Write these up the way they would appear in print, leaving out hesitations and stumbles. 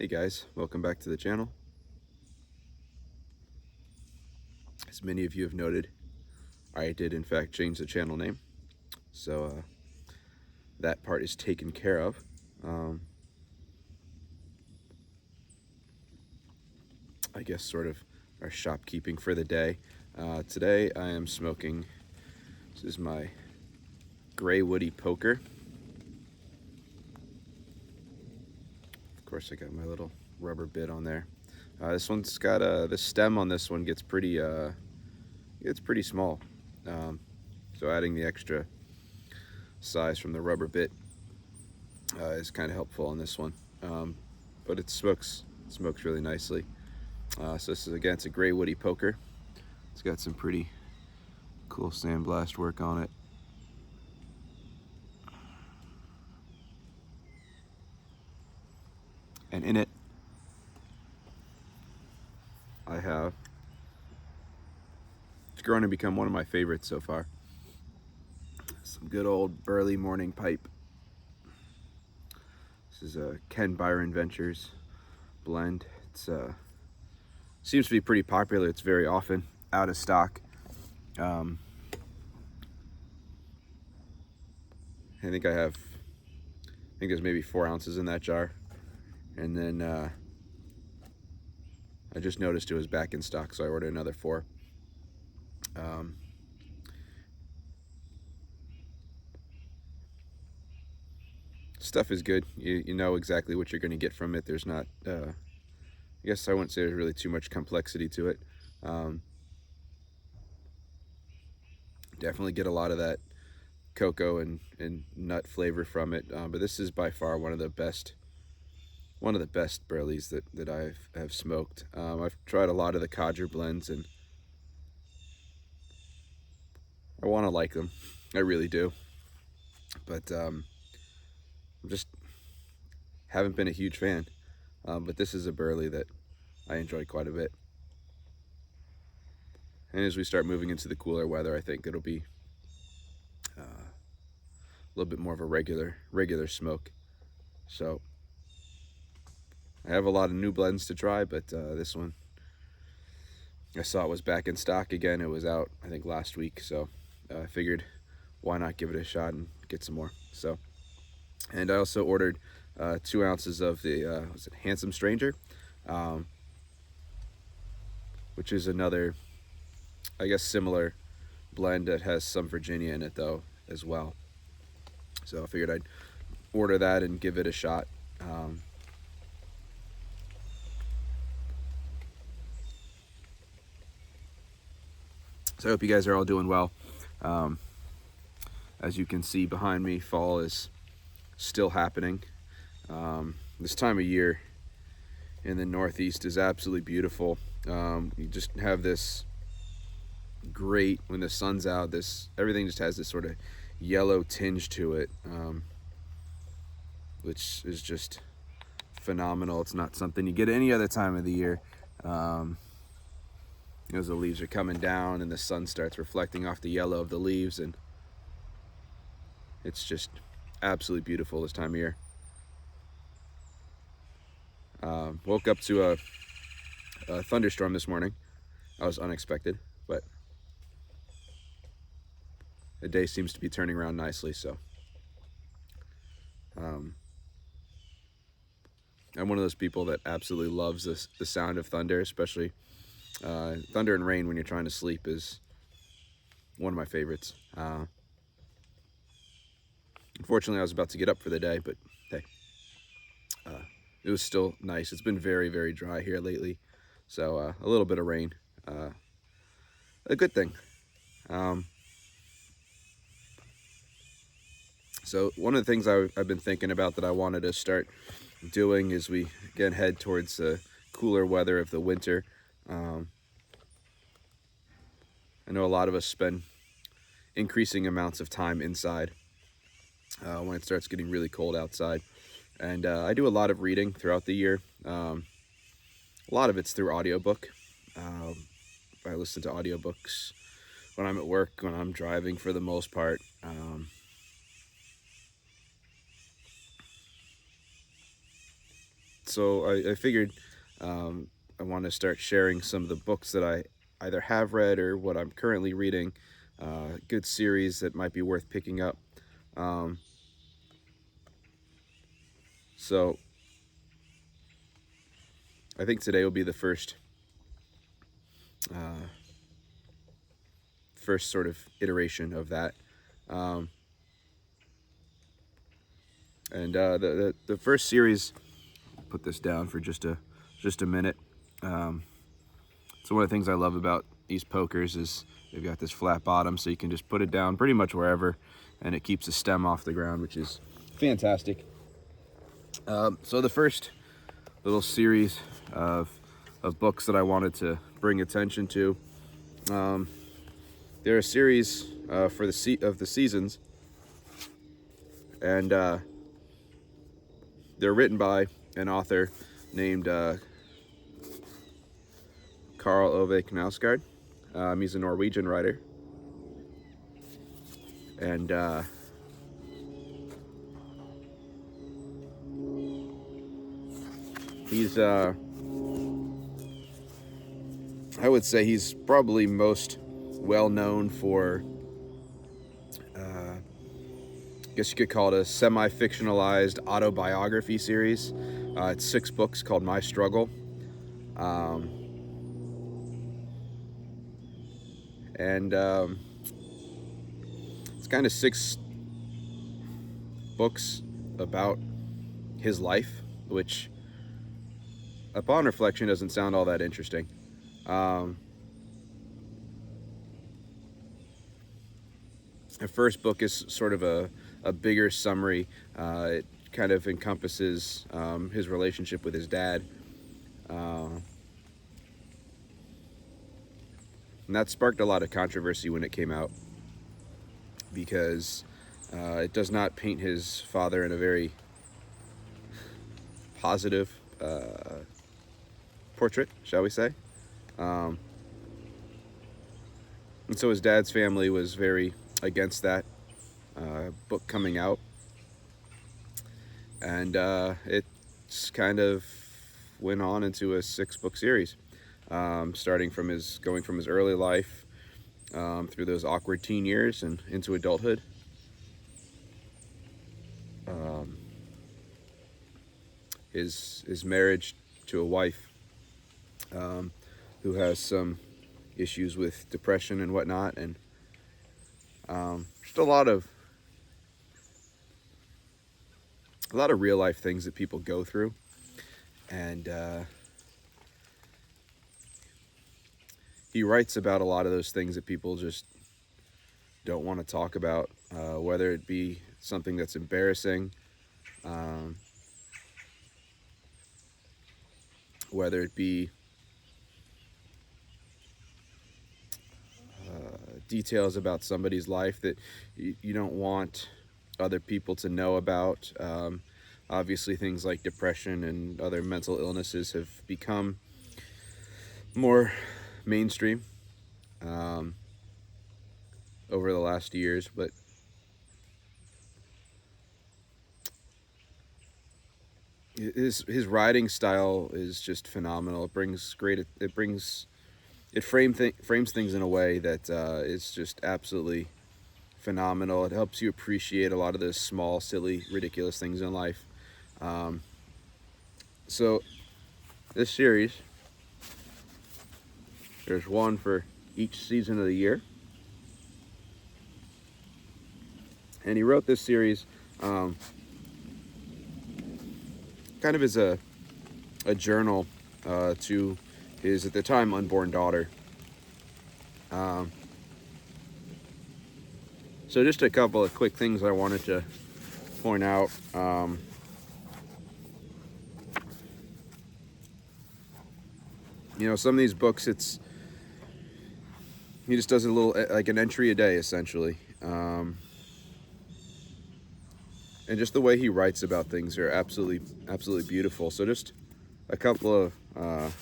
Hey guys, welcome back to the channel. As many of you have noted, I did in fact change the channel name, so that part is taken care of. I guess sort of our shopkeeping for the day. Today I am smoking, this is my gray woody poker. Of course I got my little rubber bit on there. This one's got the stem on this one gets pretty small, so adding the extra size from the rubber bit is kind of helpful on this one, but it smokes really nicely. So this is, again, it's a gray woody poker. It's got some pretty cool sandblast work on it. And in it, it's grown to become one of my favorites so far. Some good old Burley Morning Pipe. This is a Ken Byron Ventures blend. It's seems to be pretty popular. It's very often out of stock. I think there's maybe 4 ounces in that jar, and then I just noticed it was back in stock, so I ordered another 4. Stuff is good. You know exactly what you're going to get from it. There's not, I guess I wouldn't say there's really too much complexity to it. Definitely get a lot of that cocoa and nut flavor from it, but this is by far one of the best Burleys that I've smoked. I've tried a lot of the Codger blends, and I want to like them. I really do, but just haven't been a huge fan. But this is a Burley that I enjoy quite a bit. And as we start moving into the cooler weather, I think it'll be a little bit more of a regular smoke. So I have a lot of new blends to try, but this one, I saw it was back in stock again. It was out, I think, last week, so I figured why not give it a shot and get some more. So, and I also ordered 2 ounces of the was it Handsome Stranger, which is another, I guess, similar blend that has some Virginia in it though as well. So I figured I'd order that and give it a shot. So I hope you guys are all doing well. As you can see behind me, fall is still happening. This time of year in the Northeast is absolutely beautiful. You just have this great, when the sun's out, everything just has this sort of yellow tinge to it, which is just phenomenal. It's not something you get any other time of the year. As the leaves are coming down and the sun starts reflecting off the yellow of the leaves, and it's just absolutely beautiful this time of year. Woke up to a thunderstorm this morning. That was unexpected, but the day seems to be turning around nicely. So I'm one of those people that absolutely loves the sound of thunder, especially thunder and rain when you're trying to sleep is one of my favorites. Unfortunately, I was about to get up for the day, but hey, it was still nice. It's been very, very dry here lately, so a little bit of rain, a good thing. So one of the things I've been thinking about that I wanted to start doing as we again head towards the cooler weather of the winter. I know a lot of us spend increasing amounts of time inside when it starts getting really cold outside. And I do a lot of reading throughout the year. A lot of it's through audiobook. I listen to audiobooks when I'm at work, when I'm driving for the most part. so I figured I want to start sharing some of the books that I either have read or what I'm currently reading, good series that might be worth picking up. Um, so I think today will be the uh, first sort of iteration of that. Um, and the first series, put this down for just a minute. So one of the things I love about these pokers is they've got this flat bottom, so you can just put it down pretty much wherever, and it keeps the stem off the ground, which is fantastic. So the first little series of books that I wanted to bring attention to, they're a series for the seasons, and they're written by an author named Karl Knausgaard. He's a Norwegian writer, and he's I would say he's probably most well known for, I guess you could call it a semi-fictionalized autobiography series. It's 6 books called My Struggle. Um, and It's kind of 6 books about his life, which upon reflection doesn't sound all that interesting. The first book is sort of a bigger summary. It kind of encompasses his relationship with his dad. And that sparked a lot of controversy when it came out, because it does not paint his father in a very positive portrait, shall we say. And so his dad's family was very against that book coming out. And it's kind of went on into a 6-book series, starting from going from his early life through those awkward teen years and into adulthood. His marriage to a wife who has some issues with depression and whatnot, and just a lot of real life things that people go through. And he writes about a lot of those things that people just don't want to talk about, whether it be something that's embarrassing, whether it be details about somebody's life that you don't want other people to know about. Obviously, things like depression and other mental illnesses have become more mainstream over the last years, but his writing style is just phenomenal. It frames things in a way that is just absolutely phenomenal. It helps you appreciate a lot of those small, silly, ridiculous things in life. So this series, there's one for each season of the year. And he wrote this series kind of as a journal to his, at the time, unborn daughter. So just a couple of quick things I wanted to point out. Some of these books, he just does a little, like an entry a day, essentially. And just the way he writes about things are absolutely beautiful. So just a couple of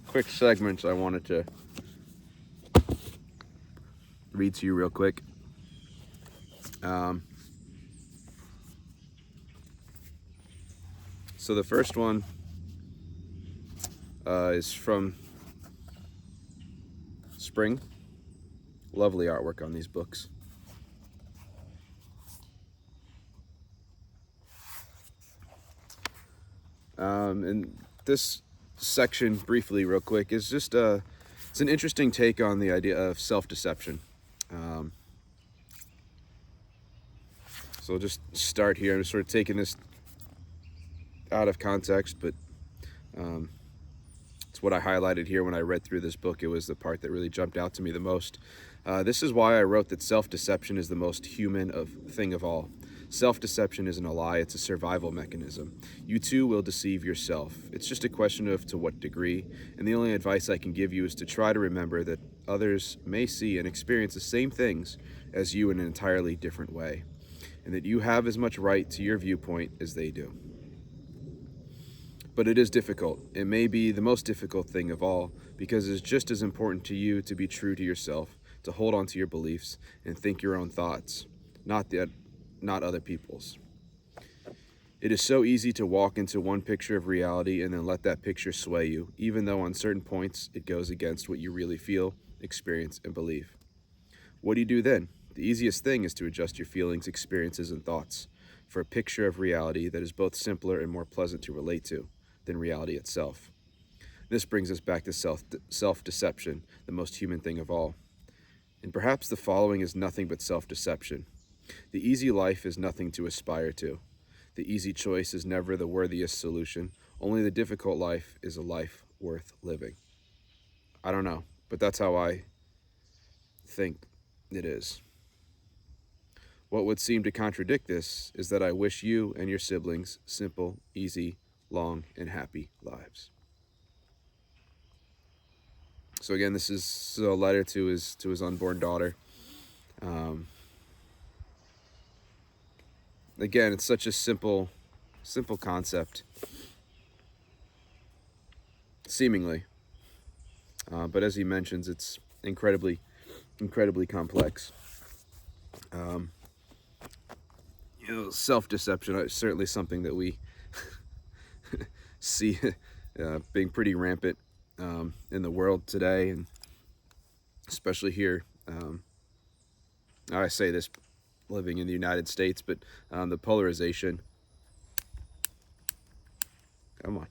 quick segments I wanted to read to you real quick. So the first one is from Spring. Lovely artwork on these books. And this section, briefly, real quick, is just it's an interesting take on the idea of self-deception. So I'll just start here. I'm sort of taking this out of context, but it's what I highlighted here when I read through this book. It was the part that really jumped out to me the most. This is why I wrote that self-deception is the most human thing of all. Self-deception isn't a lie, it's a survival mechanism. You too will deceive yourself. It's just a question of to what degree, and the only advice I can give you is to try to remember that others may see and experience the same things as you in an entirely different way, and that you have as much right to your viewpoint as they do. But it is difficult. It may be the most difficult thing of all, because it's just as important to you to be true to yourself, to hold on to your beliefs, and think your own thoughts, not other people's. It is so easy to walk into one picture of reality and then let that picture sway you, even though on certain points it goes against what you really feel, experience, and believe. What do you do then? The easiest thing is to adjust your feelings, experiences, and thoughts for a picture of reality that is both simpler and more pleasant to relate to than reality itself. This brings us back to self-deception, the most human thing of all. And perhaps the following is nothing but self-deception. The easy life is nothing to aspire to. The easy choice is never the worthiest solution. Only the difficult life is a life worth living. I don't know, but that's how I think it is. What would seem to contradict this is that I wish you and your siblings simple, easy, long, and happy lives. So again, this is a letter to his unborn daughter. Again, it's such a simple concept, seemingly, but as he mentions, it's incredibly complex. Self-deception is certainly something that we see being pretty rampant in the world today, and especially here. I say this living in the United States, but the polarization. Come on.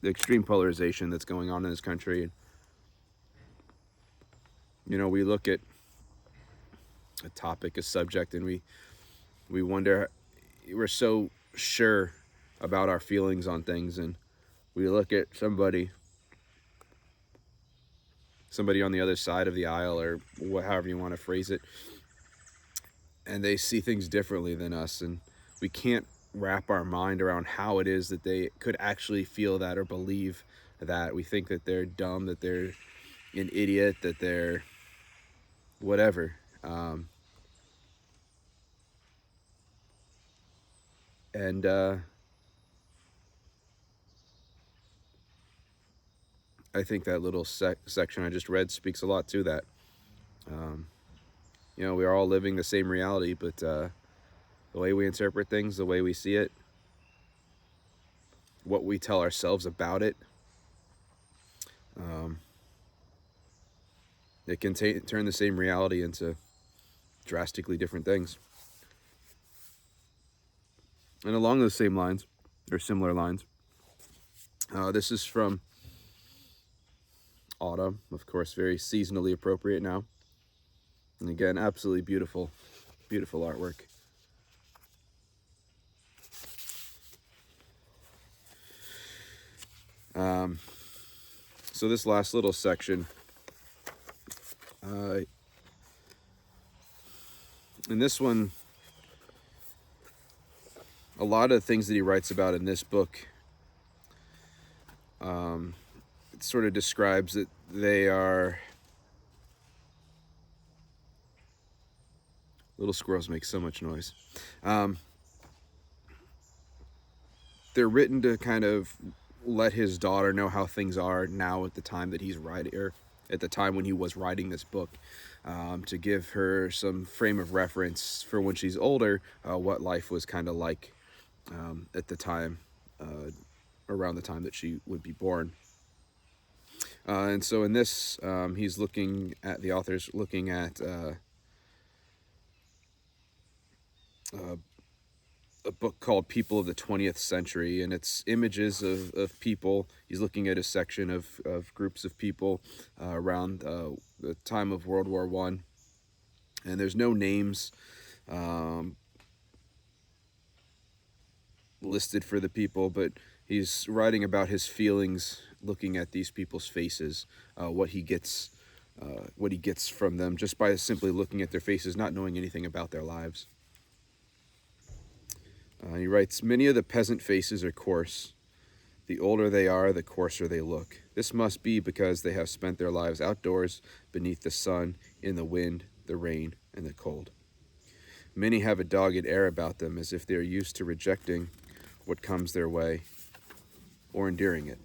The extreme polarization that's going on in this country. And, we look at a topic, a subject, and we wonder, we're so sure about our feelings on things, and we look at somebody on the other side of the aisle, or however you want to phrase it, and they see things differently than us, and we can't wrap our mind around how it is that they could actually feel that or believe that. We think that they're dumb, that they're an idiot, that they're whatever. And I think that little section I just read speaks a lot to that. We are all living the same reality, but the way we interpret things, the way we see it, what we tell ourselves about it, it can turn the same reality into drastically different things. And along those same lines, or similar lines, this is from Autumn, of course, very seasonally appropriate now. And again, absolutely beautiful artwork. So this last little section, in this one, a lot of the things that he writes about in this book, it sort of describes that they are... Little squirrels make so much noise. They're written to kind of let his daughter know how things are now at the time that he's writing, or at the time when he was writing this book, to give her some frame of reference for when she's older, what life was kind of like at the time, around the time that she would be born. And so in this, he's looking at, the author's looking at a book called People of the 20th Century, and it's images of people. He's looking at a section of groups of people around the time of World War I. And there's no names listed for the people, but he's writing about his feelings looking at these people's faces, what he gets from them just by simply looking at their faces, not knowing anything about their lives. He writes, "Many of the peasant faces are coarse. The older they are, the coarser they look. This must be because they have spent their lives outdoors, beneath the sun, in the wind, the rain, and the cold. Many have a dogged air about them, as if they are used to rejecting what comes their way or enduring it.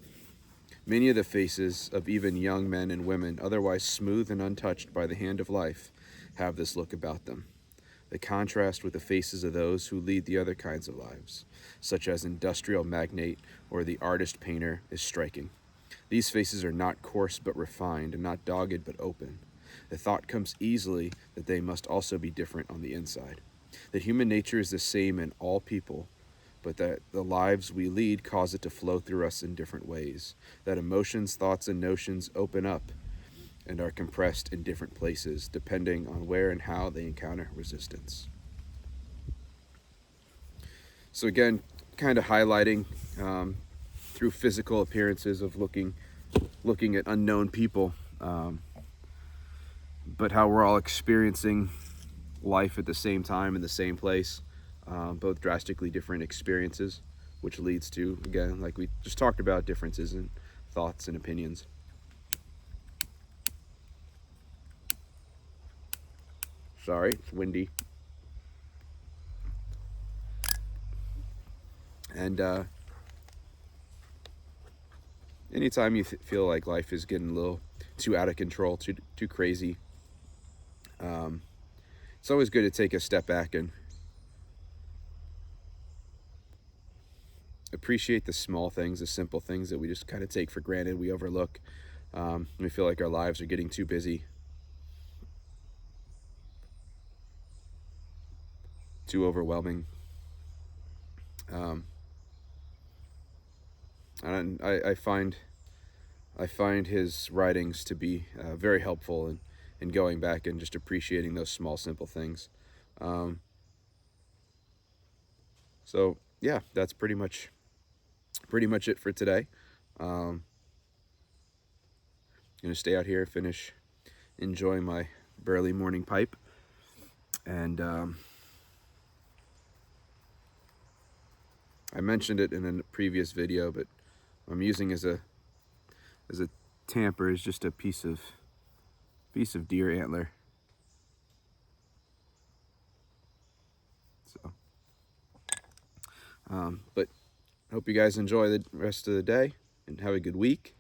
Many of the faces of even young men and women, otherwise smooth and untouched by the hand of life, have this look about them. The contrast with the faces of those who lead the other kinds of lives, such as industrial magnate or the artist painter, is striking. These faces are not coarse but refined, and not dogged but open. The thought comes easily that they must also be different on the inside, that human nature is the same in all people, but that the lives we lead cause it to flow through us in different ways, that emotions, thoughts, and notions open up and are compressed in different places, depending on where and how they encounter resistance." So again, kind of highlighting through physical appearances of looking at unknown people, but how we're all experiencing life at the same time in the same place, both drastically different experiences, which leads to, again, like we just talked about, differences in thoughts and opinions. Sorry, it's windy. And anytime you feel like life is getting a little too out of control, too crazy, it's always good to take a step back and appreciate the small things, the simple things that we just kind of take for granted, we overlook. We feel like our lives are getting too busy, too overwhelming. And I find his writings to be very helpful in going back and just appreciating those small, simple things. So yeah, that's pretty much it for today. Gonna stay out here, finish enjoying my burly morning pipe, and I mentioned it in a previous video, but I'm using as a tamper is just a piece of deer antler. So, but I hope you guys enjoy the rest of the day and have a good week.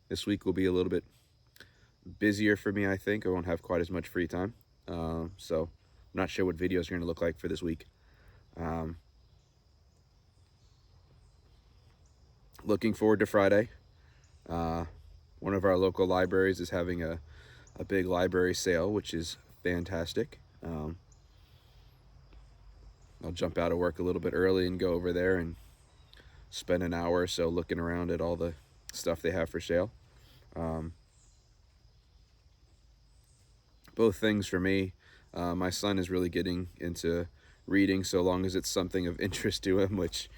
This week will be a little bit busier for me, I think. I won't have quite as much free time. So I'm not sure what videos are going to look like for this week. Looking forward to Friday. One of our local libraries is having a big library sale, which is fantastic. I'll jump out of work a little bit early and go over there and spend an hour or so looking around at all the stuff they have for sale. Both things for me. My son is really getting into reading, so long as it's something of interest to him, which,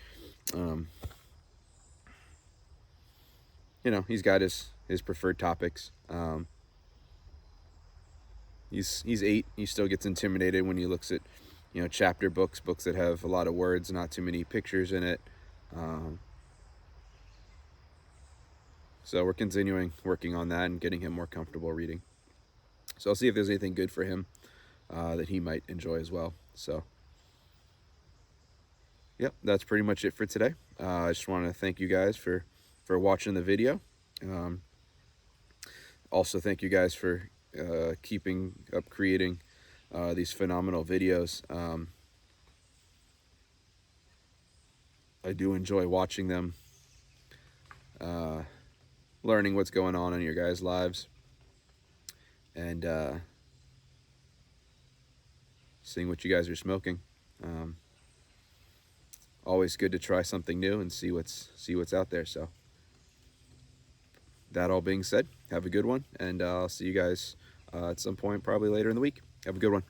he's got his preferred topics. He's 8. He still gets intimidated when he looks at, chapter books that have a lot of words, not too many pictures in it. So we're continuing working on that and getting him more comfortable reading. So I'll see if there's anything good for him that he might enjoy as well. So, yep, that's pretty much it for today. I just want to thank you guys for watching the video, Also, thank you guys for keeping up creating these phenomenal videos. I do enjoy watching them, learning what's going on in your guys' lives, and seeing what you guys are smoking. Always good to try something new and see what's out there. So that all being said, have a good one, and I'll see you guys at some point, probably later in the week. Have a good one.